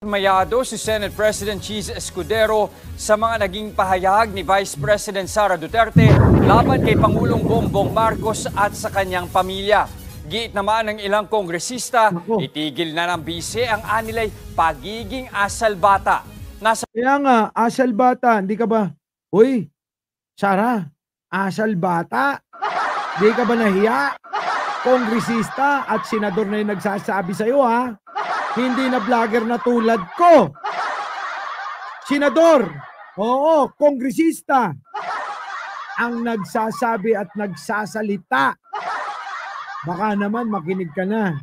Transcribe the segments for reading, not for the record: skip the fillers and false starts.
Mayado si Senate President Cheese Escudero sa mga naging pahayag ni Vice President Sara Duterte laban kay Pangulong Bongbong Marcos at sa kanyang pamilya. Giit naman ng ilang kongresista, itigil na ng bise ang anilay pagiging asalbata. Kaya nga, asalbata, hindi ka ba? Uy, Sara, asalbata, hindi ka ba nahiya? Kongresista at senador na yung nagsasabi sa'yo, ha? Hindi na vlogger na tulad ko. Senador, oo, kongresista, ang nagsasabi at nagsasalita. Baka naman makinig ka na.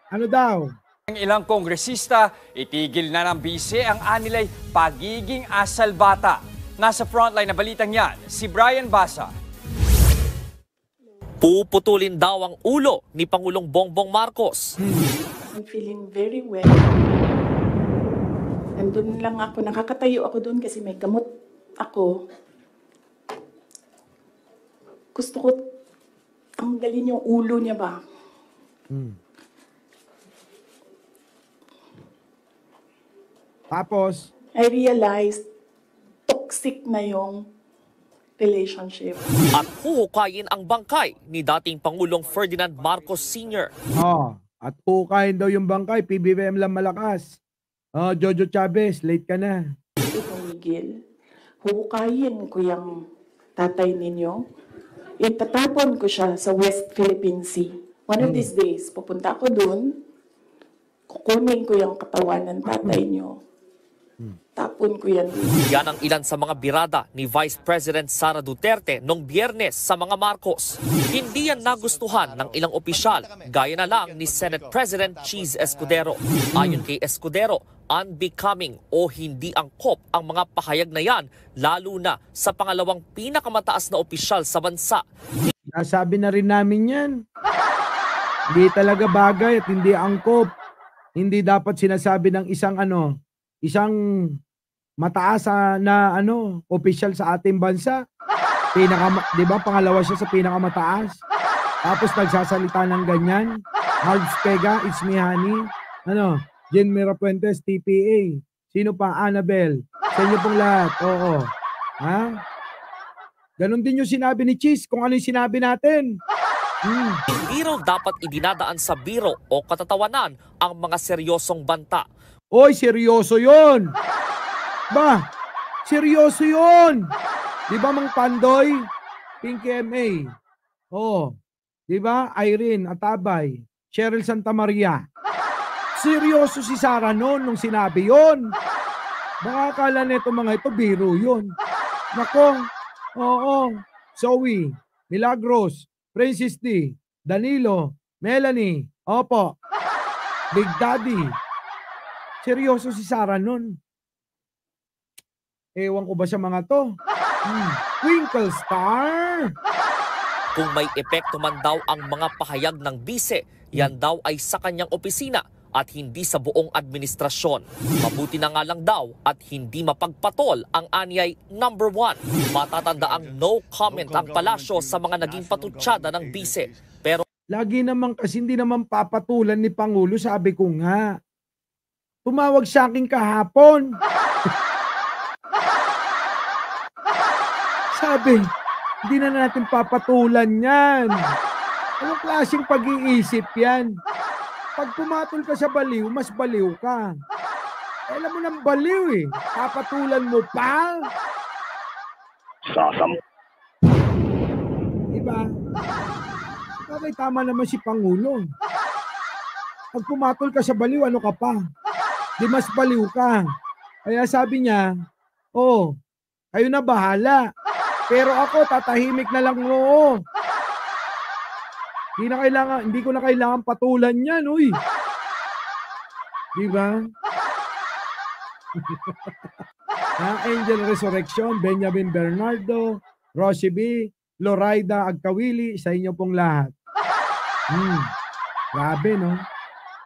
Ano daw? Ang ilang kongresista, itigil na ng bise ang anilay pagiging asalbata. Nasa frontline na balitang yan, si Brian Basa. Puputulin daw ang ulo ni Pangulong Bongbong Marcos. I'm feeling very well. Nandun lang ako, nakakatayo ako doon kasi may gamot ako. Gusto ko tanggalin yung ulo niya ba? Tapos, I realized toxic na yung relationship. At huhukayin ang bangkay ni dating Pangulong Ferdinand Marcos Sr. At hukayin daw yung bangkay, PBBM lang malakas. Jojo Chavez, late ka na. Tumigil. Huhukayin ko yung tatay ninyo. Itatapon ko siya sa West Philippine Sea. One of these days, pupunta ako dun, kukunin ko yung katawan ng tatay niyo. Tapon ko yan. Yan ang ilan sa mga birada ni Vice President Sara Duterte noong Biyernes sa mga Marcos. Hindi yan nagustuhan ng ilang opisyal, gaya na lang ni Senate President Cheese Escudero. Ayon kay Escudero, unbecoming o hindi angkop ang mga pahayag na yan, lalo na sa pangalawang pinakamataas na opisyal sa bansa. Nasabi na rin namin yan. Hindi talaga bagay at hindi angkop. Hindi dapat sinasabi ng isang isang mataas na opisyal sa ating bansa. Di ba pangalawa siya sa pinakamataas? Tapos nagsasalita ng ganyan. Marge Pega, it's me honey. Jen Mira Puentes, TPA. Sino pa? Annabel. Sa inyo pong lahat. Oo. Ha? Ganon din yung sinabi ni Cheese kung ano yung sinabi natin. Hindi raw dapat idinadaan sa biro o katatawanan ang mga seryosong banta. Oy, seryoso yun. Ba, seryoso yun. Di ba, Mang Pandoy? Pinky MA. Di ba? Irene Atabay. Cheryl Santa Maria. Seryoso si Sara noon nung sinabi yun. Baka akala nito mga ito, biro yun. Nako, oo. Zoe, Milagros, Princess D, Danilo, Melanie, opo, Big Daddy. Seryoso si Sara nun. Ewan ko ba sa mga to? Twinkle Star! Kung may epekto man daw ang mga pahayag ng bise, yan daw ay sa kanyang opisina at hindi sa buong administrasyon. Mabuti na nga lang daw at hindi mapagpatol ang anyay number 1. Matatandaang no comment ang palasyo sa mga naging patutsada ng bise. Pero lagi naman kasi hindi naman papatulan ni Pangulo, sabi ko nga. Tumawag sa akin kahapon. Sabi, hindi na natin papatulan yan. Anong klaseng pag-iisip yan? Pag pumatol ka sa baliw, mas baliw ka. Alam mo ng baliw eh. Papatulan mo pa. Diba? Okay, tama naman si Pangulo. Pag pumatol ka sa baliw, ano ka pa? Di mas baliw ka. Kaya sabi niya, kayo na bahala. Pero ako, tatahimik na lang mo. Hindi ko na kailangan patulan yan, uy. Di ba? Angel Resurrection, Benjamin Bernardo, Rosie B, Loraida Agkawili, sa inyo pong lahat. Grabe, no?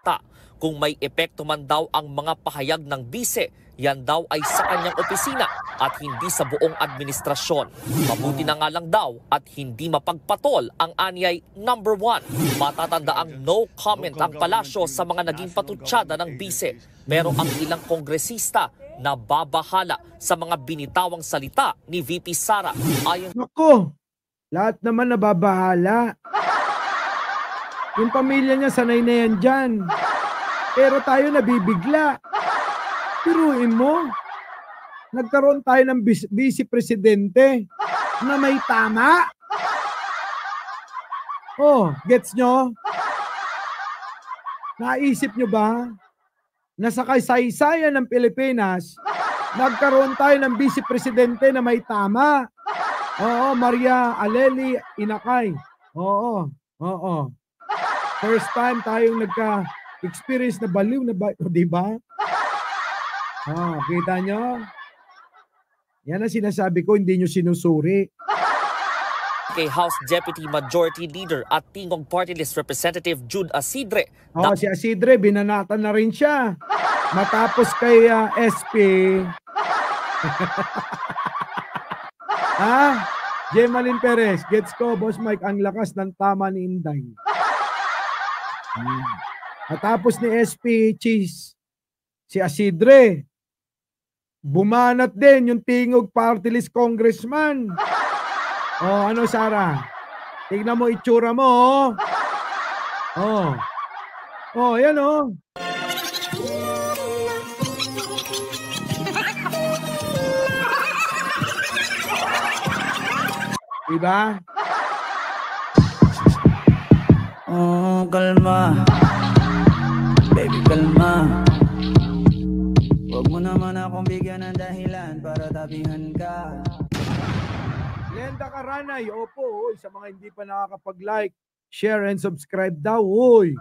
bata. Kung may epekto man daw ang mga pahayag ng bise, yan daw ay sa kanyang opisina at hindi sa buong administrasyon. Mabuti na nga lang daw at hindi mapagpatol ang anyay number 1. Matatanda ang no comment ang palasyo sa mga naging patutsada ng bise. Pero ang ilang kongresista nababahala sa mga binitawang salita ni VP Sara. Ayon Naku, lahat naman nababahala. Yung pamilya niya sanay na yan dyan. Pero tayo nabibigla. Piruin mo, nagkaroon tayo ng vice-presidente na may tama. Oh, gets nyo? Naisip nyo ba na sa kasaysayan ng Pilipinas, nagkaroon tayo ng vice-presidente na may tama? Oo, Maria Aleli Inakay. Oo. First time tayong nagka-experience na baliw na di ba? Oh, kita nyo? Yan ang sinasabi ko, hindi nyo sinusuri. kay House Deputy Majority Leader at Tingog Party List Representative Jude Asidre. Oh, si Asidre, binanatan na rin siya. Matapos kay SP. Gemaline Perez, gets ko, Boss Mike, ang lakas ng tama ni Inday. Matapos ni SP Cheese, si Asidre, bumanat din yung Tingog Party List Congressman. Oh, ano Sara? Tignan mo itsura mo, oh. Oh, yan oh. Diba? Oh, kalma. Baby, kalma. Huwag mo naman akong bigyan ng dahilan para tabihan ka. Glenda Caranay, opo, sa mga hindi pa nakakapag-like, share and subscribe daw, uy.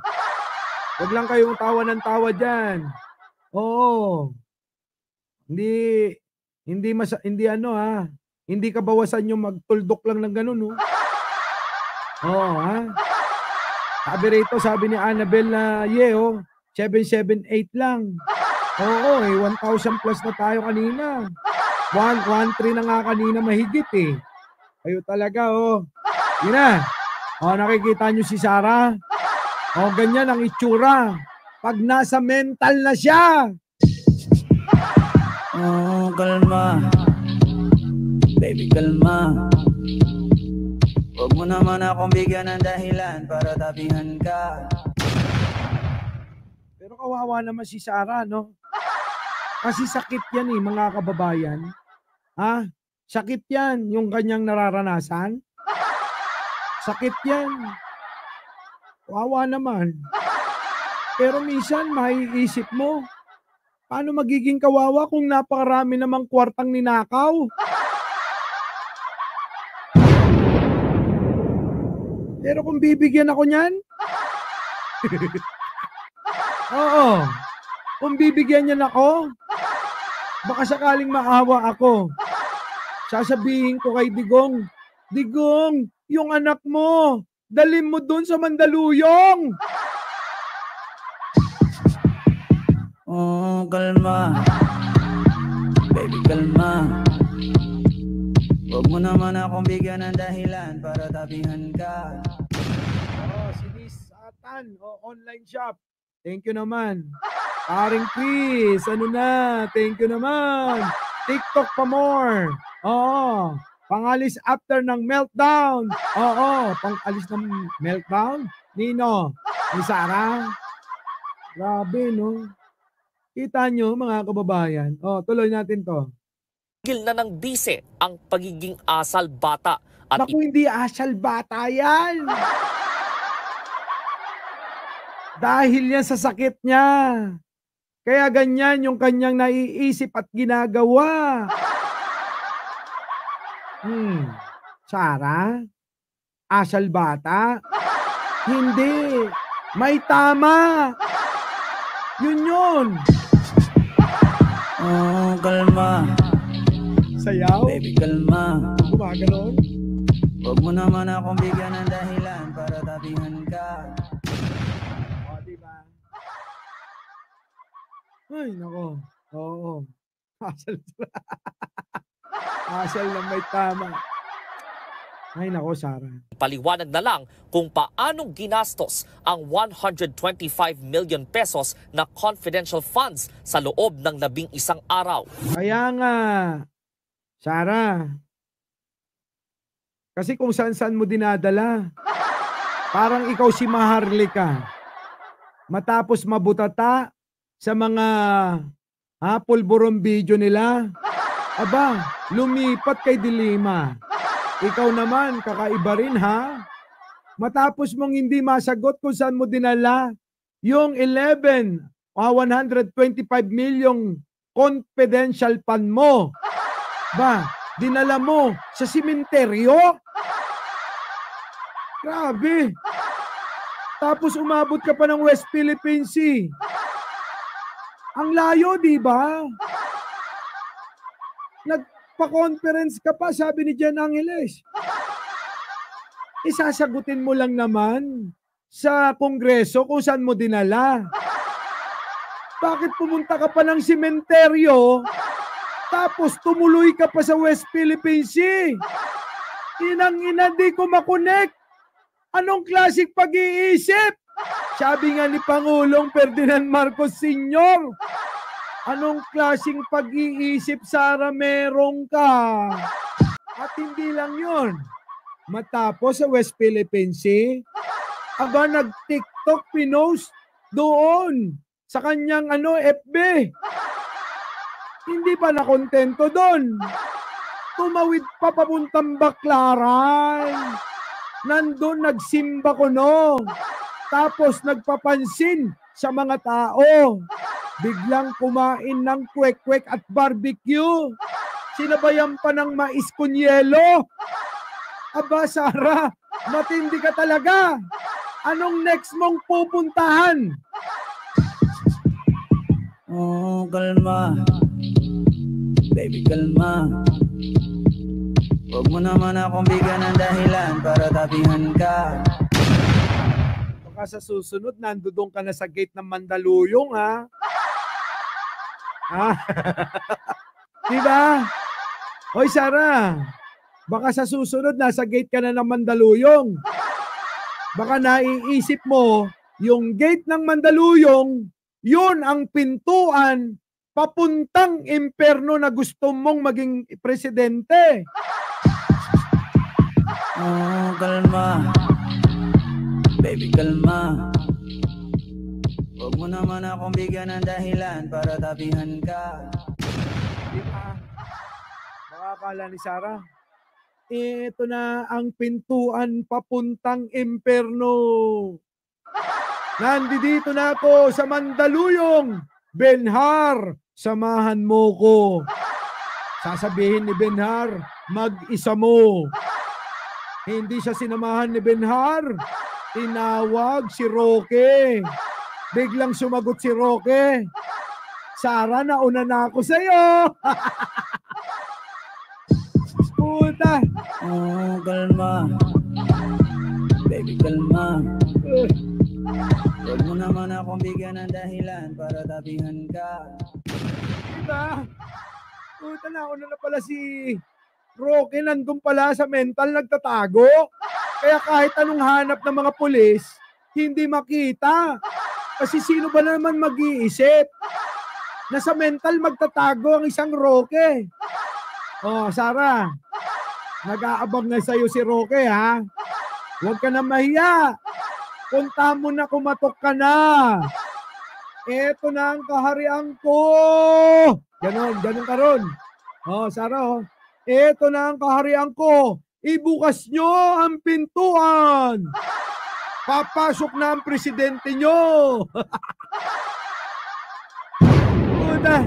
Huwag lang kayong tawa ng tawa dyan. Oo. Hindi kabawasan yung magtuldok lang ng ganun, no? Oo, Sabi rito, sabi ni Annabel na, 778 lang. Oo, 1,000 plus na tayo kanina. 113 na nga kanina mahigit eh. Kayo talaga, Yun na. Nakikita nyo si Sara? Ganyan ang itsura. Pag nasa mental na siya. Oh, kalma. Baby, kalma. Huwag mo naman akong bigyan ng dahilan para tabihan ka. Pero kawawa naman si Sara, no? Kasi sakit yan mga kababayan. Sakit yan yung kanyang nararanasan. Sakit yan. Kawawa naman. Pero minsan, maiisip mo, paano magiging kawawa kung napakarami namang kwartang ninakaw? Pero kung bibigyan ako niyan, oo, kung bibigyan niyan ako, baka sakaling maawa ako. Sasabihin ko kay Digong, Digong, yung anak mo, dalhin mo dun sa Mandaluyong. Oh, kalma. Baby, kalma. Huwag mo naman akong bigyan ng dahilan para tabihan ka. Si Miss Atan, online shop. Thank you naman. Paring Chris, thank you naman. TikTok pa more. Pangalis after ng meltdown. Pangalis ng meltdown. Nino, ni Sara. Grabe, no? Kita nyo, mga kababayan. Tuloy natin to. Tigil na ng bise ang pagiging asal bata at Naku, hindi asal bata yan. Dahil yan sa sakit niya. Kaya ganyan yung kanyang naiisip at ginagawa. Sara? Asal bata? Hindi. May tama. Yun. Oh, kalma. Sayaw? Baby, kalma. Gumaganon? Huwag mo naman akong bigyan ng dahilan para tabihan ka. Diba? Ay, nako. Oo. Hassle. Hassle na may tama. Ay, nako, Sara. Paliwanag na lang kung paanong ginastos ang 125 million pesos na confidential funds sa loob ng 11 araw. Kaya nga, Sara, kasi kung saan-saan mo dinadala, parang ikaw si Maharlika. Matapos mabutata sa mga pulburong video nila, aba, lumipat kay Dilima. Ikaw naman, kakaiba rin ha? Matapos mong hindi masagot kung saan mo dinala yung 125 million confidential fund mo. Ba, dinala mo sa simenteryo? Grabe. Tapos umabot ka pa ng West Philippine Sea. Ang layo, di ba? Nagpa-conference ka pa, sabi ni Jan Angeles. Isasagutin mo lang naman sa Kongreso kung saan mo dinala. Bakit pumunta ka pa ng simenteryo, tapos tumuloy ka pa sa West Philippine Sea? Inang-ina, di ko makonek. Anong klaseng pag-iisip? Sabi nga ni Pangulong Ferdinand Marcos Sr., anong klaseng pag-iisip, Sara, meron ka? At hindi lang yon. Matapos sa West Philippine Sea, aba nag-TikTok pinost doon sa kanyang FB. Hindi pa nakontento doon. Tumawid pa papuntang Baclaran. Nandun nagsimba ko no. Tapos nagpapansin sa mga tao. Biglang kumain ng kwek-kwek at barbecue. Sinabayan pa ng mais con yelo. Aba, Sara, matindi ka talaga. Anong next mong pupuntahan? Oh, kalma. Baby, kalma. Huwag mo naman akong bigyan ng dahilan para tapihan ka. Baka sa susunod, nandoon ka na sa gate ng Mandaluyong, ha? Ha? Diba? Hoy, Sara, baka sa susunod, nasa gate ka na ng Mandaluyong. Baka naiisip mo, yung gate ng Mandaluyong, yun ang pintuan papuntang imperno na gusto mong maging presidente. Oh, kalma. Baby, kalma. Huwag mo naman akong bigyan ng dahilan para tapihan ka. Diba? Baka akala ni Sara, ito na ang pintuan papuntang imperno. Nandito na ako sa Mandaluyong. Benhar, samahan mo ko. Sasabihin ni Benhar, mag-isa mo. Hindi siya sinamahan ni Benhar. Tinawag si Roque. Biglang sumagot si Roque. Sara, nauna na ako sa'yo. Puta. Oh, kalma. Baby, kalma. Huwag mo naman akong bigyan ng dahilan para tapihan ka. Diba? Puta, nauna na pala si Roque, nandun pala sa mental nagtatago. Kaya kahit anong hanap ng mga pulis, hindi makita. Kasi sino ba naman mag-iisip na sa mental magtatago ang isang Roque? Oh, Sara, nag-aabang na sa'yo si Roque, ha? Huwag ka na mahiya. Punta mo na, kumatok ka na. Eto na ang kaharian ko. Ganon ka ron. Oh, Sara, oh. Eto na ang kaharian ko. Ibukas nyo ang pintuan. Papasok na ang presidente nyo. Una,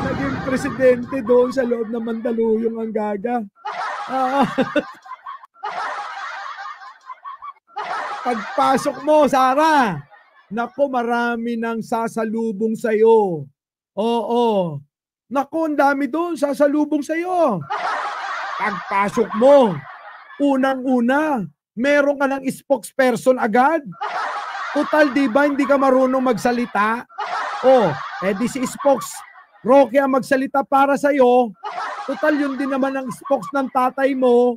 naging presidente doon sa loob ng Mandaluyong ang gaga. Pagpasok mo, Sara, naku, marami nang sasalubong sa'yo. Oo. Naku, ang dami doon sasalubong sa'yo. Pagpasok mo, unang-una, meron ka ng spokesperson agad. Total, di ba, hindi ka marunong magsalita? Oh, di si spokes Roque ang magsalita para sa'yo. Total, yun din naman ang spokes ng tatay mo.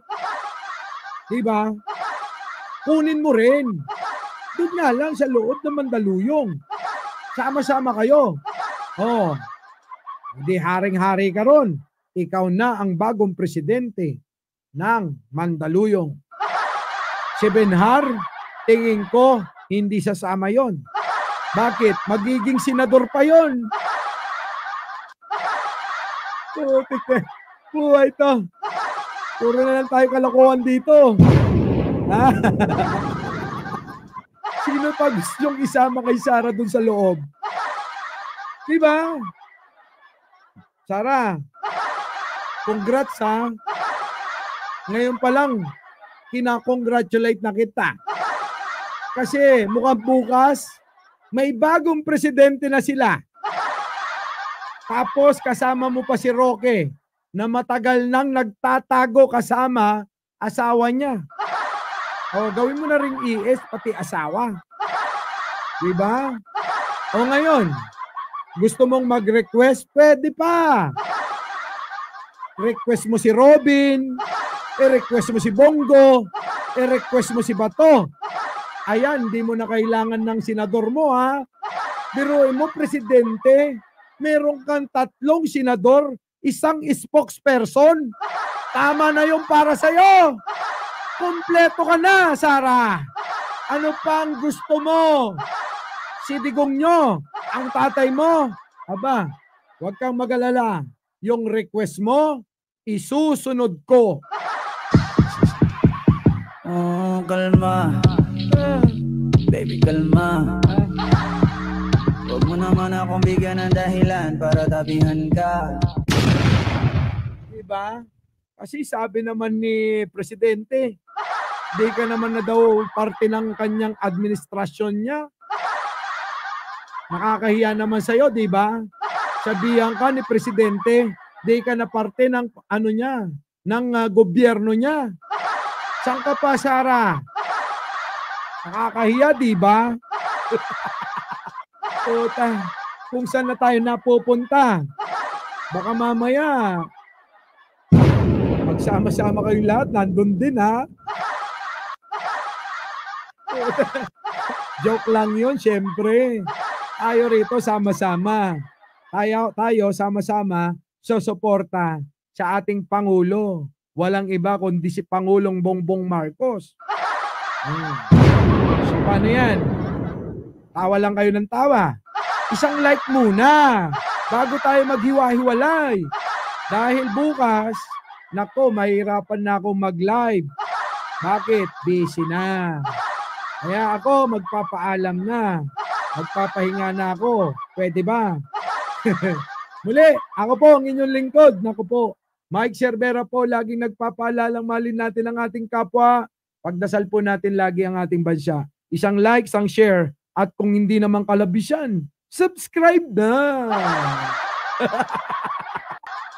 Diba? Kunin mo rin. Doon nga lang sa loob ng Mandaluyong. Sama-sama kayo. Oh, hindi haring-hari ka ron. Ikaw na ang bagong presidente ng Mandaluyong. Si Benhar, tingin ko, hindi sasama yon. Bakit? Magiging senador pa yon. Buhay to. Puro na lang tayo kalokohan dito. Sino pa gustong isama kay Sara dun sa loob? Diba? Sara, congrats ha. Ngayon pa lang, kina-congratulate na kita. Kasi mukhang bukas, may bagong presidente na sila. Tapos kasama mo pa si Roque na matagal nang nagtatago kasama asawa niya. O gawin mo na ring ES pati asawa. Diba? O ngayon, gusto mong mag-request? Pwede pa. Request mo si Robin, i-request mo si Bongo, i-request mo si Bato. Ayan, di mo na kailangan ng senador mo ha. Biruin mo, presidente, meron kang 3 senador, 1 spokesperson. Tama na yung para sa'yo. Kompleto ka na, Sara. Ano pang gusto mo? Si Digong nyo, ang tatay mo. Aba, huwag kang mag-alala. Yung request mo, isusunod ko. Oh, kalma. Baby, kalma. Huwag mo naman akong bigyan ng dahilan para tabihan ka. Diba? Kasi sabi naman ni Presidente, di ka naman na daw parte ng kanyang administrasyon niya. Nakakahiya naman sa'yo, di ba? Sabihan ka ni Presidente, di ka na parte ng ano niya, ng gobyerno niya. Saan ka pa, Sara? Nakakahiya, di ba? Kung saan na tayo napupunta? Baka mamaya, magsama-sama kayong lahat, nandun din ha. Joke lang yun, syempre. Tayo rito sama-sama. Tayo sama-sama susuporta sa ating Pangulo. Walang iba kundi si Pangulong Bongbong Marcos. So, paano yan? Tawa lang kayo ng tawa. Isang like muna bago tayo maghiwa-hiwalay. Dahil bukas, nako, mahirapan na ako mag-live. Bakit? Busy na. Kaya ako, magpapaalam na. Magpapahinga na ako. Pwede ba? Muli, ako po ang inyong lingkod. Naku po, Mike Cervera po, laging nagpapaalalang malin natin ang ating kapwa. Pagdasal po natin lagi ang ating bansa. Isang like, isang share. At kung hindi naman kalabisyan, subscribe na!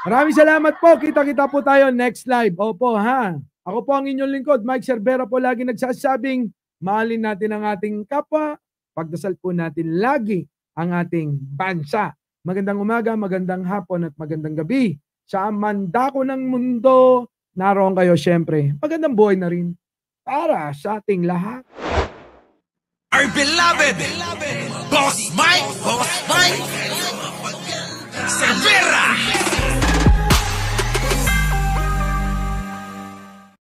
Maraming salamat po. Kita-kita po tayo next live. Opo ha. Ako po ang inyong lingkod. Mike Cervera po lagi nagsasabing, mahalin natin ang ating kapwa. Pagdasal po natin lagi ang ating bansa. Magandang umaga, magandang hapon at magandang gabi. Sa mandako ng mundo, naroon kayo syempre. Magandang buhay na rin para sa ating lahat. Our beloved Boss Mike Cervera.